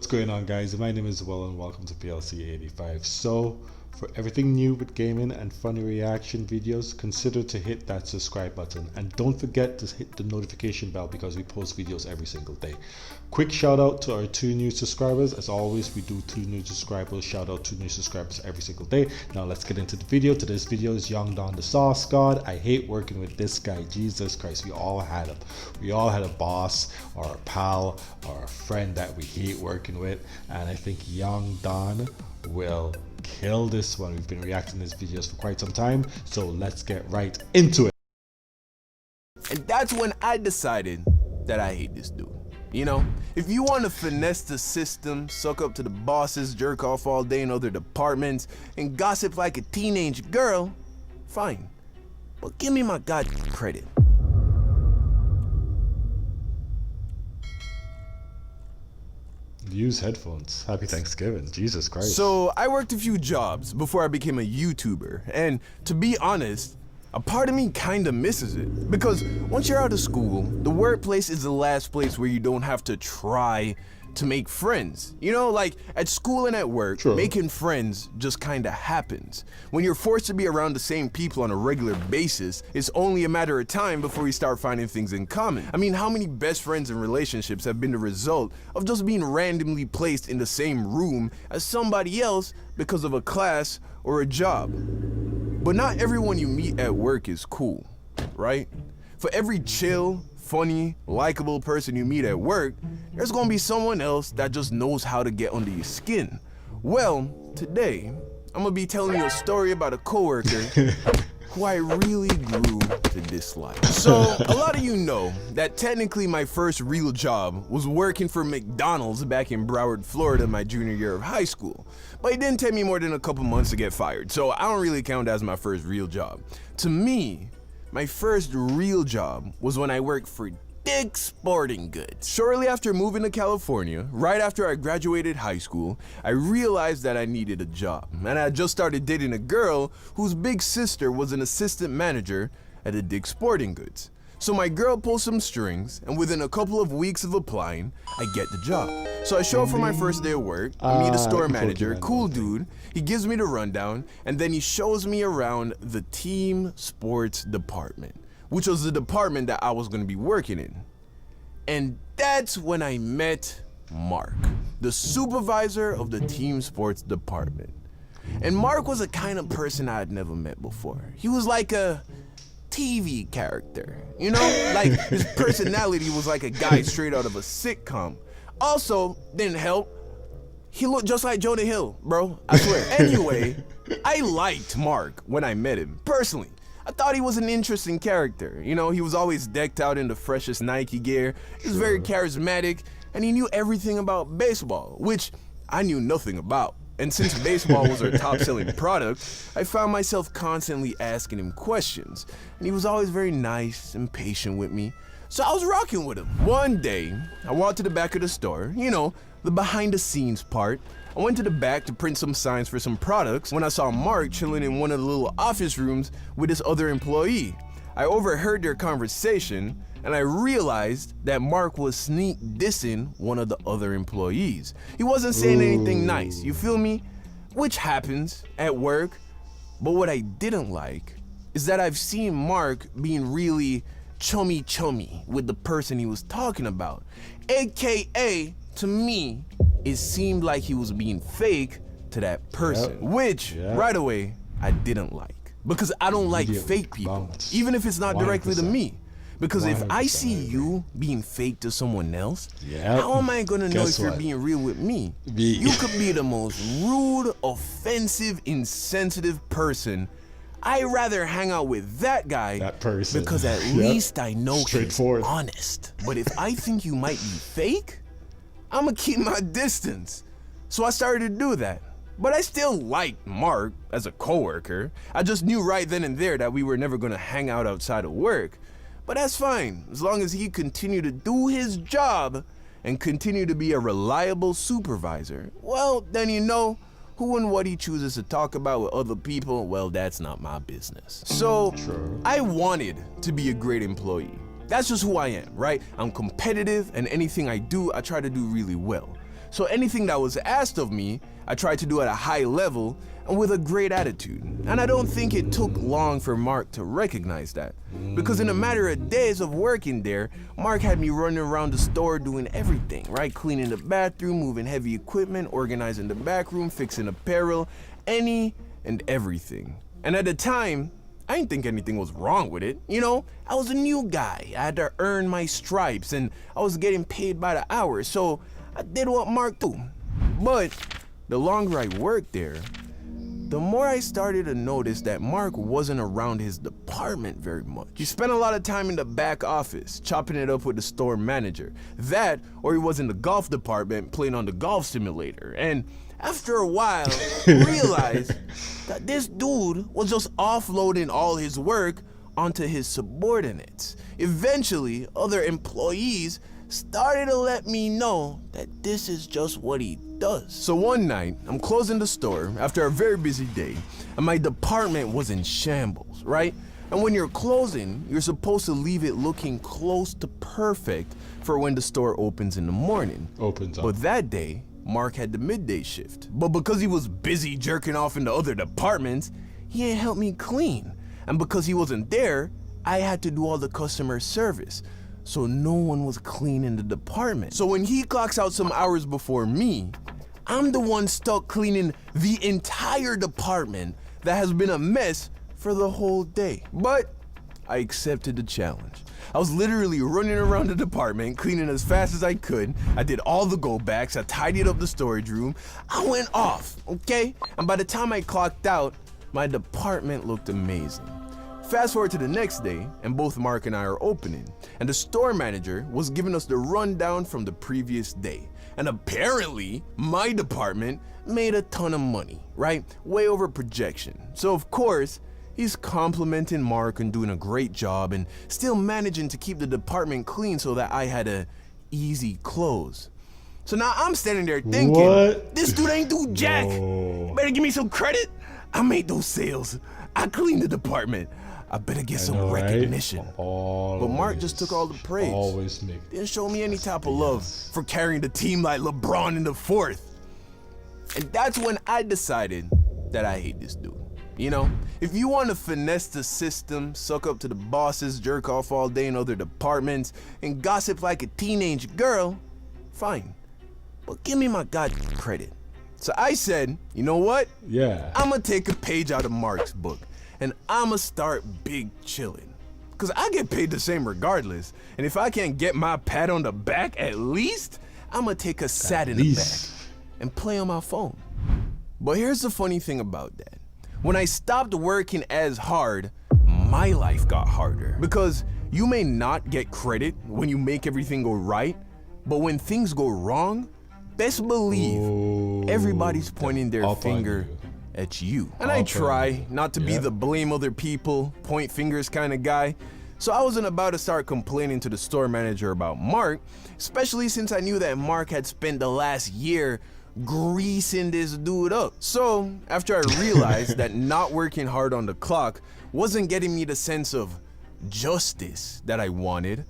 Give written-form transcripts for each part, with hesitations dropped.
What's going on, guys? My name is Will and welcome to PLC 85. So for everything new with gaming and funny reaction videos, consider to hit that subscribe button and don't forget to hit the notification bell because we post videos every single day. Quick shout out to our 2 new subscribers. As always, we do 2 new subscribers. Shout out 2 new subscribers every single day. Now let's get into the video. Today's video is Young Don the Sauce God. I hate working with this guy. Jesus Christ, we all had him. We all had a boss or a pal or a friend that we hate working with, and I think Young Don will kill this one. We've been reacting to his videos for quite some time, so let's get right into it. And that's when I decided that I hate this dude. You know, if you want to finesse the system, suck up to the bosses, jerk off all day in other departments, and gossip like a teenage girl, fine. But give me my goddamn credit. Use headphones. Happy Thanksgiving. Jesus Christ. So I worked a few jobs before I became a YouTuber, and to be honest, a part of me kinda misses it. Because once you're out of school, the workplace is the last place where you don't have to try to make friends. You know, like at school and at work, Sure. Making friends just kinda happens. When you're forced to be around the same people on a regular basis, it's only a matter of time before you start finding things in common. I mean, how many best friends and relationships have been the result of just being randomly placed in the same room as somebody else because of a class or a job? But not everyone you meet at work is cool, right? For every chill, funny, likable person you meet at work, there's gonna be someone else that just knows how to get under your skin. Well, today, I'm gonna be telling you a story about a coworker who I really grew to dislike. So, a lot of you know that technically my first real job was working for McDonald's back in Broward, Florida, my junior year of high school. But it didn't take me more than a couple months to get fired, so I don't really count as my first real job. To me, my first real job was when I worked for Dick's Sporting Goods. Shortly after moving to California, right after I graduated high school, I realized that I needed a job. And I just started dating a girl whose big sister was an assistant manager at the Dick's Sporting Goods. So my girl pulls some strings, and within a couple of weeks of applying, I get the job. So I show up for my first day of work, I meet a store manager, cool dude, he gives me the rundown, and then he shows me around the team sports department, which was the department that I was gonna be working in. And that's when I met Mark, the supervisor of the team sports department. And Mark was a kind of person I had never met before. He was like a TV character, you know? Like, his personality was like a guy straight out of a sitcom. Also, didn't help, he looked just like Jonah Hill, bro, I swear. Anyway, I liked Mark when I met him, personally. I thought he was an interesting character. You know, he was always decked out in the freshest Nike gear, he was very charismatic, and he knew everything about baseball, which I knew nothing about. And since baseball was our top-selling product, I found myself constantly asking him questions. And he was always very nice and patient with me, so I was rocking with him. One day, I walked to the back of the store, you know, the behind-the-scenes part. I went to the back to print some signs for some products when I saw Mark chilling in one of the little office rooms with this other employee. I overheard their conversation, and I realized that Mark was sneak dissing one of the other employees. He wasn't saying anything nice, you feel me? Which happens at work. But what I didn't like is that I've seen Mark being really chummy with the person he was talking about. AKA, to me, it seemed like he was being fake to that person, which right away I didn't like. Because I don't like fake people, even if it's not 100%. Directly to me. Because if I see you being fake to someone else, how am I gonna know if you're being real with me? You could be the most rude, offensive, insensitive person. I'd rather hang out with that guy because at least I know he's honest. But if I think you might be fake, I'ma keep my distance. So I started to do that. But I still liked Mark as a coworker. I just knew right then and there that we were never gonna hang out outside of work. But that's fine, as long as he continued to do his job and continue to be a reliable supervisor. Well, then you know, who and what he chooses to talk about with other people, well, that's not my business. So, I wanted to be a great employee. That's just who I am, right? I'm competitive, and anything I do, I try to do really well. So anything that was asked of me, I tried to do at a high level and with a great attitude. And I don't think it took long for Mark to recognize that. Because in a matter of days of working there, Mark had me running around the store doing everything, right? Cleaning the bathroom, moving heavy equipment, organizing the back room, fixing apparel, any and everything. And at the time, I didn't think anything was wrong with it. You know, I was a new guy. I had to earn my stripes and I was getting paid by the hour. So I did what Mark do. But the longer I worked there, the more I started to notice that Mark wasn't around his department very much. He spent a lot of time in the back office, chopping it up with the store manager. That, or he was in the golf department playing on the golf simulator. And after a while, I realized that this dude was just offloading all his work onto his subordinates. Eventually, other employees started to let me know that this is just what he does. So one night, I'm closing the store after a very busy day, and my department was in shambles, right? And when you're closing, you're supposed to leave it looking close to perfect for when the store opens in the morning. Opens up. But that day, Mark had the midday shift. But because he was busy jerking off in the other departments, he ain't helped me clean. And because he wasn't there, I had to do all the customer service. So no one was cleaning the department. So when he clocks out some hours before me, I'm the one stuck cleaning the entire department that has been a mess for the whole day. But I accepted the challenge. I was literally running around the department, cleaning as fast as I could. I did all the go backs, I tidied up the storage room. I went off, okay? And by the time I clocked out, my department looked amazing. Fast forward to the next day, and both Mark and I are opening, and the store manager was giving us the rundown from the previous day. And apparently, my department made a ton of money, right? Way over projection. So of course, he's complimenting Mark on doing a great job and still managing to keep the department clean so that I had a easy close. So now I'm standing there thinking, What? This dude ain't do jack. No. Better give me some credit. I made those sales. I cleaned the department. I better get some know, right? recognition. But Mark just Always, took all the praise. Always make. Didn't show me any type of love for carrying the team like LeBron in the fourth. And that's when I decided that I hate this dude. You know, if you want to finesse the system, suck up to the bosses, jerk off all day in other departments, and gossip like a teenage girl, fine. But give me my goddamn credit. So I said, you know what? Yeah. I'm gonna take a page out of Mark's book, and I'm gonna start big chilling. Cause I get paid the same regardless. And if I can't get my pat on the back at least, I'm gonna take a sat in the back and play on my phone. But here's the funny thing about that. When I stopped working as hard, my life got harder. Because you may not get credit when you make everything go right, but when things go wrong, best believe everybody's pointing their finger at you. And I try not to be the blame other people, point fingers kind of guy. So I wasn't about to start complaining to the store manager about Mark, especially since I knew that Mark had spent the last year greasing this dude up. So after I realized that not working hard on the clock wasn't getting me the sense of justice that I wanted,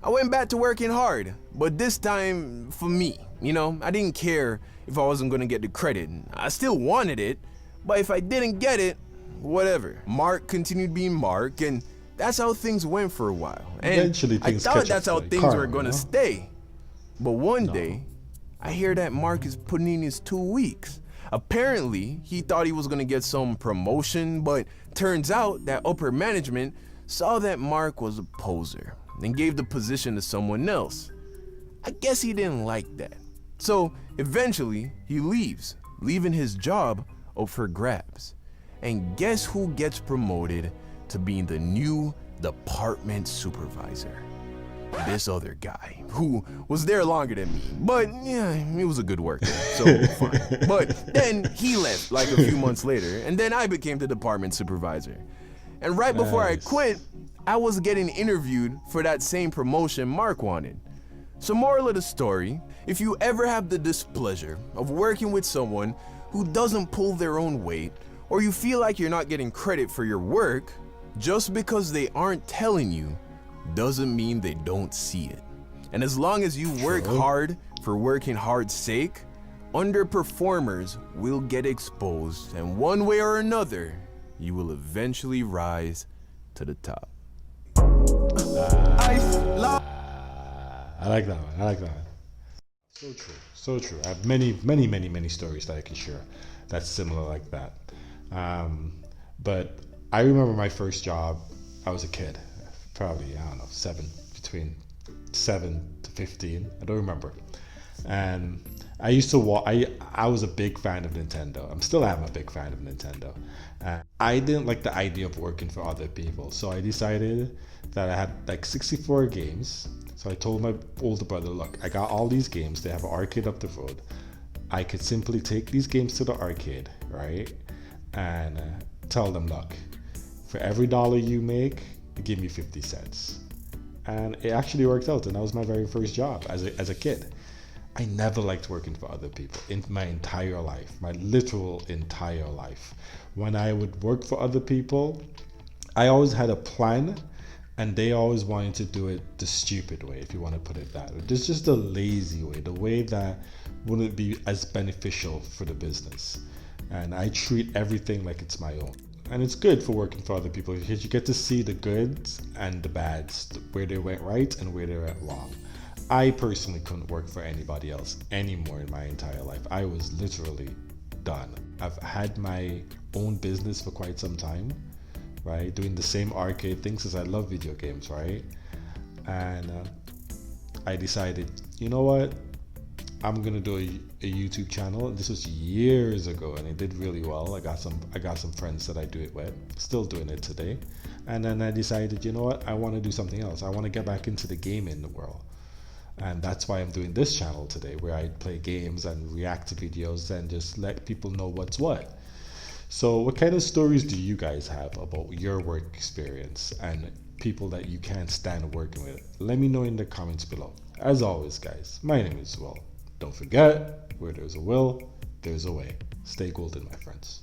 I went back to working hard, but this time for me. You know, I didn't care if I wasn't gonna get the credit. I still wanted it, but if I didn't get it, whatever. Mark continued being Mark, and that's how things went for a while. And Eventually things I thought catch that's up how like things karma, were gonna no? stay. But one day, I hear that Mark is putting in his 2 weeks. Apparently, he thought he was gonna get some promotion, but turns out that upper management saw that Mark was a poser and gave the position to someone else. I guess he didn't like that. So eventually, he leaves, leaving his job up for grabs. And guess who gets promoted to being the new department supervisor? This other guy, who was there longer than me. But yeah, he was a good worker, so fine. But then he left like a few months later, and then I became the department supervisor. And right before I quit, I was getting interviewed for that same promotion Mark wanted. So moral of the story, if you ever have the displeasure of working with someone who doesn't pull their own weight, or you feel like you're not getting credit for your work, just because they aren't telling you doesn't mean they don't see it. And as long as you work hard for working hard's sake, Underperformers will get exposed, and one way or another, you will eventually rise to the top. I like that one. I like that one. So true. So true. I have many stories that I can share that's similar like that. But I remember my first job. I was a kid, probably, I don't know, between 7 to 15. I don't remember. And I used to walk. I was a big fan of Nintendo. I'm still am a big fan of Nintendo. I didn't like the idea of working for other people, so I decided that I had like 64 games. So I told my older brother, look, I got all these games. They have an arcade up the road. I could simply take these games to the arcade, right? And tell them, look, for every dollar you make, give me 50 cents. And it actually worked out. And that was my very first job as a kid. I never liked working for other people in my entire life, my literal entire life. When I would work for other people, I always had a plan, and they always wanted to do it the stupid way, if you want to put it that way. There's just a lazy way, the way that wouldn't be as beneficial for the business. And I treat everything like it's my own. And it's good for working for other people because you get to see the goods and the bads, where they went right and where they went wrong. I personally couldn't work for anybody else anymore in my entire life. I was literally done. I've had my own business for quite some time, right? Doing the same arcade things because I love video games, right? And I decided, you know what? I'm gonna do a YouTube channel. This was years ago, and it did really well. I got some friends that I do it with. Still doing it today. And then I decided, you know what? I want to do something else. I want to get back into the gaming world. And that's why I'm doing this channel today, where I play games and react to videos and just let people know what's what. So what kind of stories do you guys have about your work experience and people that you can't stand working with? Let me know in the comments below. As always, guys, my name is Will. Don't forget, where there's a will, there's a way. Stay golden, my friends.